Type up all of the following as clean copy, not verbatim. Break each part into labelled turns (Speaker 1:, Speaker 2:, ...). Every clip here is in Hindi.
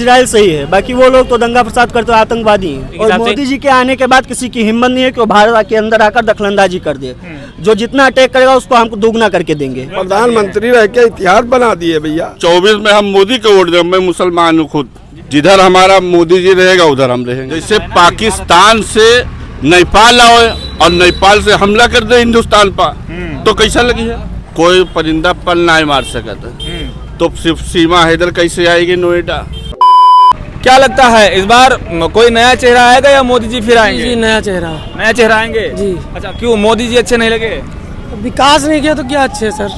Speaker 1: इजराइल सही है, बाकी वो लोग तो दंगा फसाद करते हैं, आतंकवादी हैं। और मोदी जी के आने के बाद किसी की हिम्मत नहीं है कि वो भारत के अंदर आकर दखलंदाजी कर दे। जो जितना अटैक करेगा उसको हमको दुगना करके देंगे।
Speaker 2: प्रधानमंत्री रह के इतिहास बना दिए भैया।
Speaker 3: 24 में हम मोदी को वोट देंगे। मैं मुसलमान हूँ खुद, जिधर हमारा मोदी जी रहेगा उधर हम रहेंगे। जैसे पाकिस्तान से नेपाल आए और नेपाल से हमला कर दे हिंदुस्तान पर, तो कैसा लगी है? कोई परिंदा पल नहीं मार सका था, तो सिर्फ सीमा हैदर कैसे आएगी नोएडा?
Speaker 4: क्या लगता है इस बार कोई नया चेहरा आएगा या मोदी जी फिर आएंगे?
Speaker 5: जी नया चेहरा
Speaker 4: आएंगे
Speaker 5: जी।
Speaker 4: अच्छा, क्यों मोदी जी अच्छे नहीं लगे?
Speaker 5: विकास नहीं किया तो क्या अच्छे सर?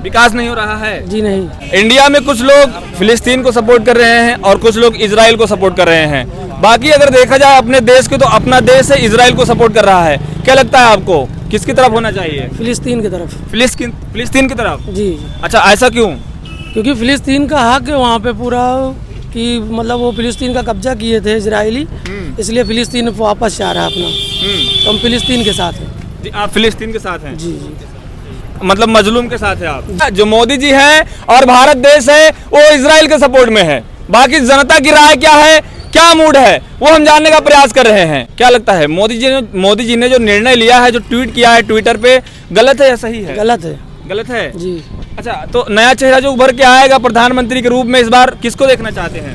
Speaker 4: विकास नहीं हो रहा है
Speaker 5: जी नहीं।
Speaker 4: इंडिया में कुछ लोग फिलिस्तीन को सपोर्ट कर रहे हैं और कुछ लोग इजराइल को सपोर्ट कर रहे हैं। बाकी अगर देखा जाए अपने देश के, तो अपना देश है इजराइल को सपोर्ट कर रहा है। क्या लगता है आपको किसकी तरफ होना चाहिए?
Speaker 5: फिलिस्तीन की तरफ।
Speaker 4: फिलिस्तीन की तरफ
Speaker 5: जी।
Speaker 4: अच्छा, ऐसा क्यों?
Speaker 5: क्योंकि फिलिस्तीन का हक है वहाँ पे पूरा, कि मतलब वो फिलिस्तीन का कब्जा किए थे इजरायली, इसलिए फिलिस्तीन वापस चाह रहा है अपना। तो हम फिलिस्तीन के साथ हैं।
Speaker 4: आप फिलिस्तीन के साथ हैं?
Speaker 5: जी जी।
Speaker 4: मतलब मजलूम के साथ है आप। जो मोदी जी है और भारत देश है वो इजराइल के सपोर्ट में है। बाकी जनता की राय क्या है, क्या मूड है, वो हम जानने का प्रयास कर रहे हैं। क्या लगता है मोदी जी ने जो निर्णय लिया है, जो ट्वीट किया है ट्विटर पे, गलत है या सही है? गलत है
Speaker 5: जी।
Speaker 4: अच्छा, तो नया चेहरा जो उभर के आएगा प्रधानमंत्री के रूप में, इस बार किसको देखना चाहते हैं?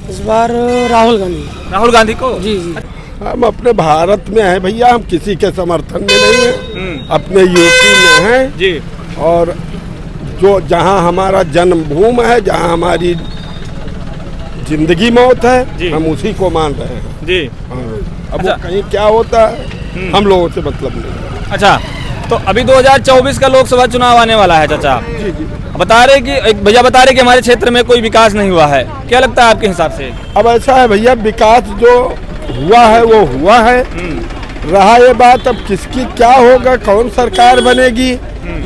Speaker 5: इस बार राहुल गांधी
Speaker 4: को।
Speaker 5: जी जी।
Speaker 2: हम अपने भारत में हैं भैया, हम किसी के समर्थन में नहीं हैं। अपने यूपी में हैं
Speaker 4: जी।
Speaker 2: और जो जहां हमारा जन्मभूमि है, जहां हमारी जिंदगी मौत है, हम उसी को मान रहे हैं
Speaker 4: जी।
Speaker 2: हाँ। अब
Speaker 4: अच्छा।
Speaker 2: वो कहीं क्या होता है हम लोगों से मतलब नहीं।
Speaker 4: अच्छा, तो अभी 2024 का लोकसभा चुनाव आने वाला है चाचा।
Speaker 2: जी जी।
Speaker 4: बता रहे कि भैया बता रहे कि हमारे क्षेत्र में कोई विकास नहीं हुआ है। क्या लगता है आपके हिसाब से?
Speaker 2: अब ऐसा है भैया, विकास जो हुआ है वो हुआ है। रहा ये बात अब किसकी क्या होगा, कौन सरकार बनेगी,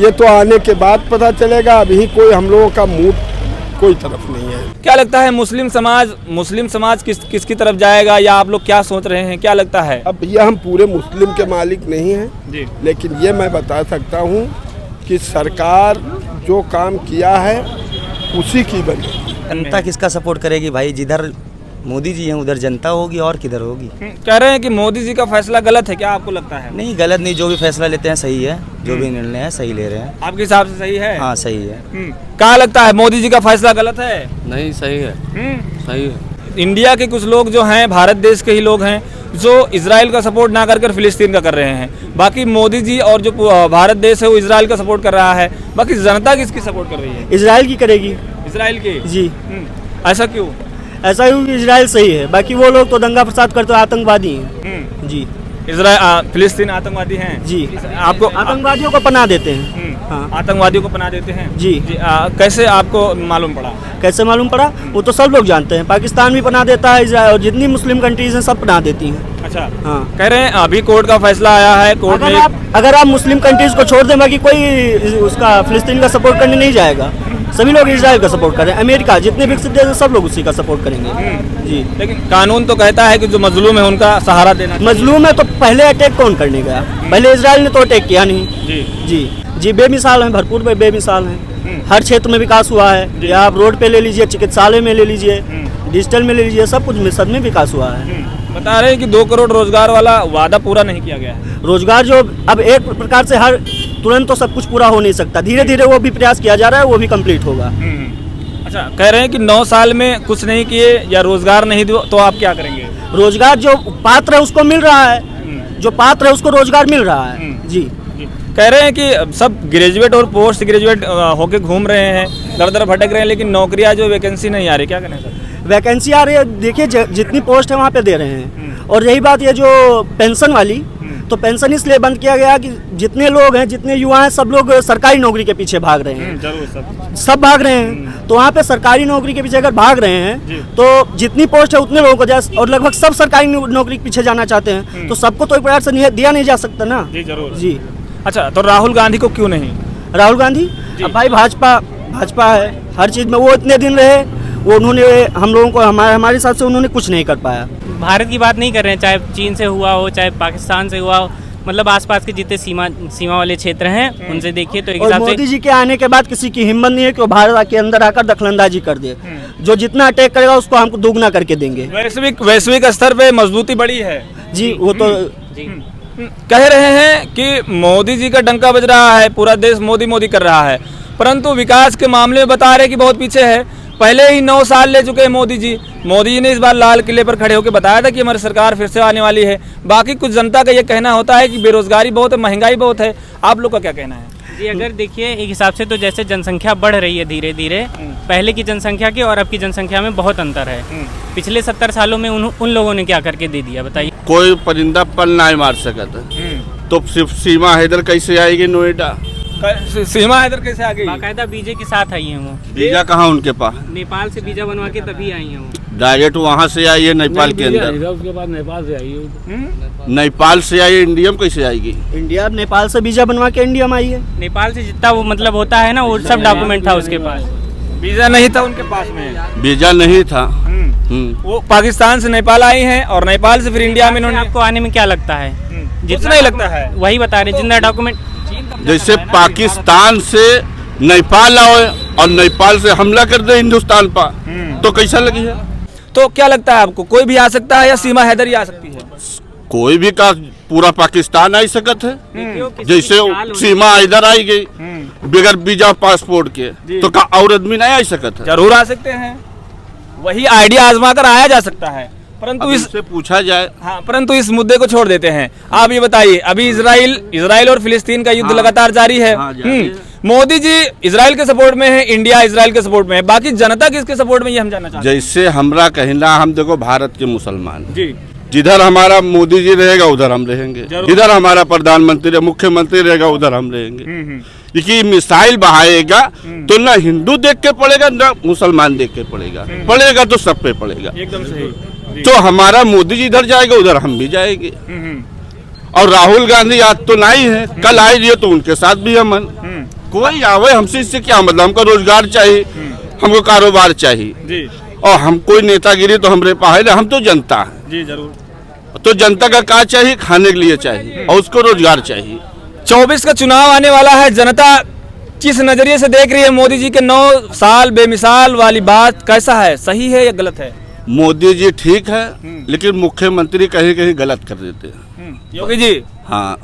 Speaker 2: ये तो आने के बाद पता चलेगा। अभी कोई हम लोगों का मूड कोई तरफ नहीं है।
Speaker 4: क्या लगता है मुस्लिम समाज किसकी तरफ जाएगा, या आप लोग क्या सोच रहे हैं? क्या लगता है?
Speaker 2: अब भैया हम पूरे मुस्लिम के मालिक नहीं हैं
Speaker 4: जी,
Speaker 2: लेकिन ये मैं बता सकता हूँ कि सरकार जो काम किया है उसी की बनी।
Speaker 1: जनता किसका सपोर्ट करेगी भाई? जिधर मोदी जी हैं उधर जनता होगी, और किधर होगी?
Speaker 4: कह रहे हैं कि मोदी जी का फैसला गलत है, क्या आपको लगता है?
Speaker 1: नहीं, गलत नहीं, जो भी फैसला लेते हैं सही है, जो भी निर्णय है सही ले रहे हैं।
Speaker 4: आपके हिसाब से सही है?
Speaker 1: हाँ सही है।
Speaker 4: क्या लगता है मोदी जी का फैसला गलत है?
Speaker 3: नहीं, सही है। सही है।
Speaker 4: इंडिया के कुछ लोग जो हैं, भारत देश के ही लोग हैं, जो इजराइल का सपोर्ट ना कर फिलिस्तीन का कर रहे हैं। बाकी मोदी जी और जो भारत देश है वो इजराइल का सपोर्ट कर रहा है। बाकी जनता किसकी सपोर्ट कर रही है?
Speaker 1: इजराइल की करेगी।
Speaker 4: इजराइल की
Speaker 1: जी।
Speaker 4: ऐसा क्यों?
Speaker 1: ऐसा ही कि इजराइल सही है, बाकी वो लोग तो दंगा फसाद करते हैं, आतंकवादी हैं। जी।
Speaker 4: फिलिस्तीन आतंकवादी हैं
Speaker 1: जी।
Speaker 4: आपको
Speaker 1: आतंकवादियों को पनाह देते हैं। हाँ।
Speaker 4: आतंकवादियों को पनाह देते हैं
Speaker 1: जी।
Speaker 4: कैसे आपको मालूम पड़ा?
Speaker 1: कैसे मालूम पड़ा? वो तो सब लोग जानते हैं। पाकिस्तान भी पनाह देता है, इजराइल और जितनी मुस्लिम कंट्रीज हैं सब पनाह देती हैं।
Speaker 4: अच्छा।
Speaker 1: हाँ।
Speaker 4: कह रहे हैं अभी कोर्ट का फैसला आया है, कोर्ट ने
Speaker 1: अगर आप मुस्लिम कंट्रीज को छोड़ दें, बाकी कोई उसका फिलिस्तीन का सपोर्ट करने नहीं जाएगा। सभी लोग इजराइल का सपोर्ट कर रहे हैं। अमेरिका जितने विकसित देश हैं सब लोग उसी का सपोर्ट करेंगे। जी।
Speaker 4: लेकिन कानून तो कहता है कि जो मजलूम है उनका सहारा देना।
Speaker 1: मजलूम है तो पहले अटैक कौन करने गया? पहले इजराइल ने तो अटैक किया नहीं।
Speaker 4: जी
Speaker 1: जी जी। बेमिसाल हैं, भरपूर बेमिसाल हैं। हर क्षेत्र में विकास हुआ है। या आप रोड पे ले लीजिए, चिकित्सालय में ले लीजिए, डिजिटल में ले लीजिए, सब कुछ में सब में विकास हुआ है।
Speaker 4: बता रहे हैं कि 2 करोड़ रोजगार वाला वादा पूरा नहीं किया गया है।
Speaker 1: रोजगार जो अब एक प्रकार से हर तुरंत तो सब कुछ पूरा हो नहीं सकता, धीरे धीरे वो भी प्रयास किया जा रहा है, वो भी कंप्लीट होगा।
Speaker 4: अच्छा, कह रहे हैं कि 9 साल में कुछ नहीं किए या रोजगार नहीं दो तो आप क्या करेंगे?
Speaker 1: रोजगार जो पात्र है उसको मिल रहा है, जो पात्र है उसको रोजगार मिल रहा है। जी।
Speaker 4: कह रहे हैं कि सब ग्रेजुएट और पोस्ट ग्रेजुएट होके घूम रहे हैं, दर दर भटक रहे हैं, लेकिन नौकरियां जो वैकेंसी नहीं आ रही, क्या करें सर?
Speaker 1: वैकेंसी आ रही है, देखिए जितनी पोस्ट है वहाँ पे दे रहे हैं। और यही बात ये जो पेंशन वाली, तो पेंशन इसलिए बंद किया गया कि जितने लोग हैं, जितने युवा हैं, सब लोग सरकारी नौकरी के पीछे भाग रहे हैं।
Speaker 4: जरूर
Speaker 1: सब भाग रहे हैं। तो वहाँ पे सरकारी नौकरी के पीछे अगर भाग रहे हैं तो जितनी पोस्ट है उतने लोगों को जाए, और लगभग सब सरकारी नौकरी के पीछे जाना चाहते हैं, तो सबको तो एक प्रकार से दिया नहीं जा सकता ना।
Speaker 4: जी जरूर
Speaker 1: जी।
Speaker 4: अच्छा, तो राहुल गांधी को क्यों नहीं?
Speaker 1: राहुल गांधी अब भाई भाजपा है, हर चीज में वो इतने दिन रहे, वो उन्होंने हम लोगों को हमारे साथ से उन्होंने कुछ नहीं कर पाया।
Speaker 6: भारत की बात नहीं कर रहे हैं, चाहे चीन से हुआ हो, चाहे पाकिस्तान से हुआ हो, मतलब आसपास के जितने सीमा वाले क्षेत्र हैं उनसे देखिए तो एक
Speaker 1: और
Speaker 6: हिसाब
Speaker 1: मोदी
Speaker 6: से
Speaker 1: जी के आने के बाद किसी की हिम्मत नहीं है कि वो भारत के अंदर आकर दखलंदाजी कर दे। जो जितना अटैक करेगा उसको हमको दुगना करके देंगे।
Speaker 4: वैश्विक स्तर पे मजबूती बढ़ी है।
Speaker 1: जी वो तो
Speaker 4: कह रहे हैं कि मोदी जी का डंका बज रहा है, पूरा देश मोदी मोदी कर रहा है, परंतु विकास के मामले में बता रहे हैं कि बहुत पीछे है। पहले ही 9 साल ले चुके हैं मोदी जी। मोदी जी ने इस बार लाल किले पर खड़े होकर बताया था कि हमारी सरकार फिर से आने वाली है। बाकी कुछ जनता का ये कहना होता है कि बेरोजगारी बहुत है, महंगाई बहुत है। आप लोग का क्या कहना है?
Speaker 6: जी अगर देखिए एक हिसाब से तो जैसे जनसंख्या बढ़ रही है धीरे धीरे, पहले की जनसंख्या की और अब की जनसंख्या में बहुत अंतर है। पिछले 70 सालों में उन लोगों ने क्या करके दे दिया बताइए।
Speaker 3: कोई परिंदा पल नहीं मार सकता। तो सिर्फ सीमा हैदर कैसे आएगी नोएडा?
Speaker 4: सीमा हैदर कैसे आ गई?
Speaker 6: बाकायदा वीजे के साथ आई है वो।
Speaker 3: वीजा कहाँ उनके पास?
Speaker 6: नेपाल से वीजा बनवा के तभी आई है वो।
Speaker 3: डायरेक्ट वहाँ से आई है नेपाल के अंदर?
Speaker 7: उसके बाद नेपाल से आई है।
Speaker 3: नेपाल से आई है, इंडिया में कैसे आएगी?
Speaker 1: इंडिया नेपाल से वीजा बनवा के इंडिया में आई है।
Speaker 6: नेपाल से जितना वो मतलब होता है ना वो सब डॉक्यूमेंट था उसके पास।
Speaker 4: वीजा नहीं था उनके पास में।
Speaker 3: वीजा नहीं था।
Speaker 4: वो पाकिस्तान से नेपाल आई हैं और नेपाल से फिर इंडिया में इन्होंने।
Speaker 6: आपको आने में क्या लगता है?
Speaker 4: जितना ही लगता है
Speaker 6: वही बता रहे जितना डॉक्यूमेंट।
Speaker 3: जैसे पाकिस्तान से नेपाल आओ और नेपाल से हमला कर दे हिंदुस्तान पर, तो कैसा लगी है?
Speaker 4: तो क्या लगता है आपको, कोई भी आ सकता है या सीमा हैदर ही आ सकती है?
Speaker 3: कोई भी का पूरा पाकिस्तान आ सकत है। जैसे सीमा इधर आई गई बगैर वीजा पासपोर्ट के, तो का और आदमी नहीं आ सकत है?
Speaker 4: जरूर आ सकते हैं। वही आइडिया आजमा कर आया जा सकता है, परंतु
Speaker 3: इससे पूछा जाए।
Speaker 4: हाँ, परंतु इस मुद्दे को छोड़ देते हैं। आप ये बताइए, अभी इजराइल और फिलिस्तीन का युद्ध लगातार जारी है। मोदी जी इजराइल के सपोर्ट में है, इंडिया इजराइल के सपोर्ट में है, बाकी जनता किसके सपोर्ट में ये हम जानना चाहते हैं।
Speaker 3: जैसे हमरा कहना, हम देखो भारत के मुसलमान
Speaker 4: जी,
Speaker 3: जिधर हमारा मोदी जी रहेगा उधर हम रहेंगे, जिधर हमारा प्रधानमंत्री मुख्यमंत्री रहेगा उधर हम रहेंगे। क्योंकि मिसाइल बहाएगा तो ना हिंदू देख के पड़ेगा ना मुसलमान देख के पड़ेगा, पड़ेगा तो सब पे पड़ेगा।
Speaker 4: एकदम सही।
Speaker 3: तो हमारा मोदी जी इधर जाएगा उधर हम भी जाएंगे। और राहुल गांधी आज तो नहीं है, कल आए दिए तो उनके साथ भी अमन। कोई आवे, हमसे इससे क्या मतलब? हमको रोजगार चाहिए, हमको कारोबार चाहिए
Speaker 4: जी।
Speaker 3: और हम कोई नेतागिरी तो हमरे पास है, हम तो जनता है
Speaker 4: जी। जरूर।
Speaker 3: तो जनता का क्या चाहिए? खाने के लिए चाहिए और उसको रोजगार चाहिए।
Speaker 4: 24 का चुनाव आने वाला है, जनता किस नजरिए से देख रही है मोदी जी के 9 साल बेमिसाल वाली बात? कैसा है, सही है या गलत है?
Speaker 3: मोदी जी ठीक है, लेकिन मुख्यमंत्री कहीं कहीं गलत कर देते हैं।
Speaker 4: योगी जी?
Speaker 3: हाँ,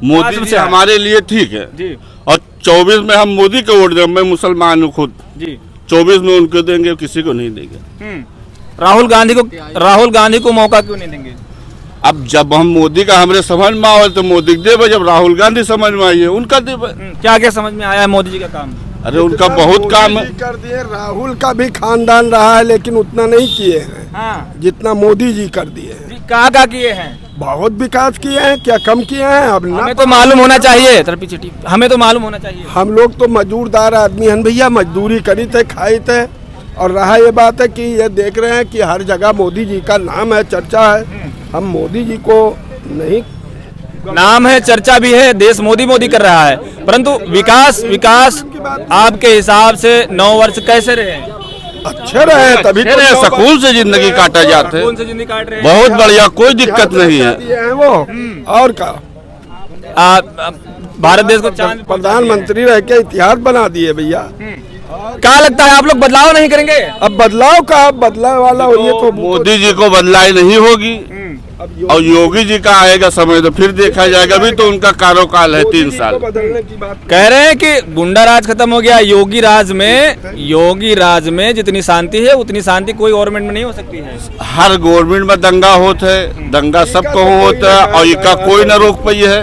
Speaker 3: मोदी जी हमारे लिए ठीक है
Speaker 4: जी।
Speaker 3: और 24 में हम मोदी को वोट देंगे। मैं मुसलमान हूँ खुद
Speaker 4: जी।
Speaker 3: 24 में उनको देंगे, किसी को नहीं देंगे।
Speaker 4: राहुल गांधी को मौका क्यों नहीं देंगे?
Speaker 3: अब जब हम मोदी का हमारे समझ में आवे तो मोदी देवे, जब राहुल गांधी समझ में आई है उनका देवे।
Speaker 4: क्या क्या समझ में आया है मोदी जी का काम?
Speaker 3: अरे उनका बहुत काम है।
Speaker 2: कर दिए, राहुल का भी खानदान रहा है लेकिन उतना नहीं किए हैं।
Speaker 4: हाँ।
Speaker 2: जितना मोदी जी कर दिए हैं।
Speaker 4: क्या किए हैं?
Speaker 2: बहुत विकास किए हैं, क्या कम किए हैं? अब ना
Speaker 4: हमें तो मालूम होना चाहिए, हमें तो मालूम होना चाहिए।
Speaker 2: हम लोग तो मजदूरदार आदमी हैं भैया, मजदूरी करी थे, खाई थे। और रहा ये बात है कि ये देख रहे हैं कि हर जगह मोदी जी का नाम है, चर्चा है। हम मोदी जी को नहीं,
Speaker 4: नाम है, चर्चा भी है, देश मोदी मोदी कर रहा है, परंतु विकास आपके हिसाब से 9 वर्ष कैसे रहे?
Speaker 2: अच्छे रहे, तभी तो
Speaker 3: सुकून से जिंदगी काटा जाते है।
Speaker 4: जिंदगी काट रहे हैं।
Speaker 3: बहुत बढ़िया, कोई दिक्कत नहीं है
Speaker 2: वो। और का
Speaker 4: भारत देश को चांद
Speaker 2: प्रधानमंत्री रह के इतिहास बना दिए भैया।
Speaker 4: क्या लगता है आप लोग बदलाव नहीं करेंगे?
Speaker 2: अब बदलाव का बदलाव वाला हो, ये तो
Speaker 3: मोदी जी को बदलाई नहीं होगी और योगी जी का आएगा समय तो फिर देखा जाएगा। अभी तो उनका कार्यकाल है 3 साल।
Speaker 2: बदलने की बात
Speaker 4: कह रहे हैं कि गुंडा राज खत्म हो गया, योगी राज में जितनी शांति है उतनी शांति कोई गवर्नमेंट में नहीं हो सकती है।
Speaker 3: हर गवर्नमेंट में दंगा होता है, दंगा सबको होता है और इसका कोई न रोक पाई है।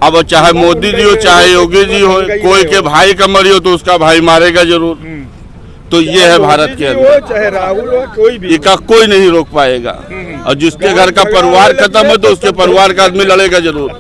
Speaker 3: अब चाहे मोदी जी हो चाहे योगी जी हो, कोई के भाई का मरी हो तो उसका भाई मारेगा जरूर। तो ये है भारत के अंदर,
Speaker 2: चाहे राहुल हो कोई भी,
Speaker 3: इसका कोई नहीं रोक पाएगा। और जिसके घर का परिवार खत्म है तो उसके परिवार का आदमी लड़ेगा जरूर।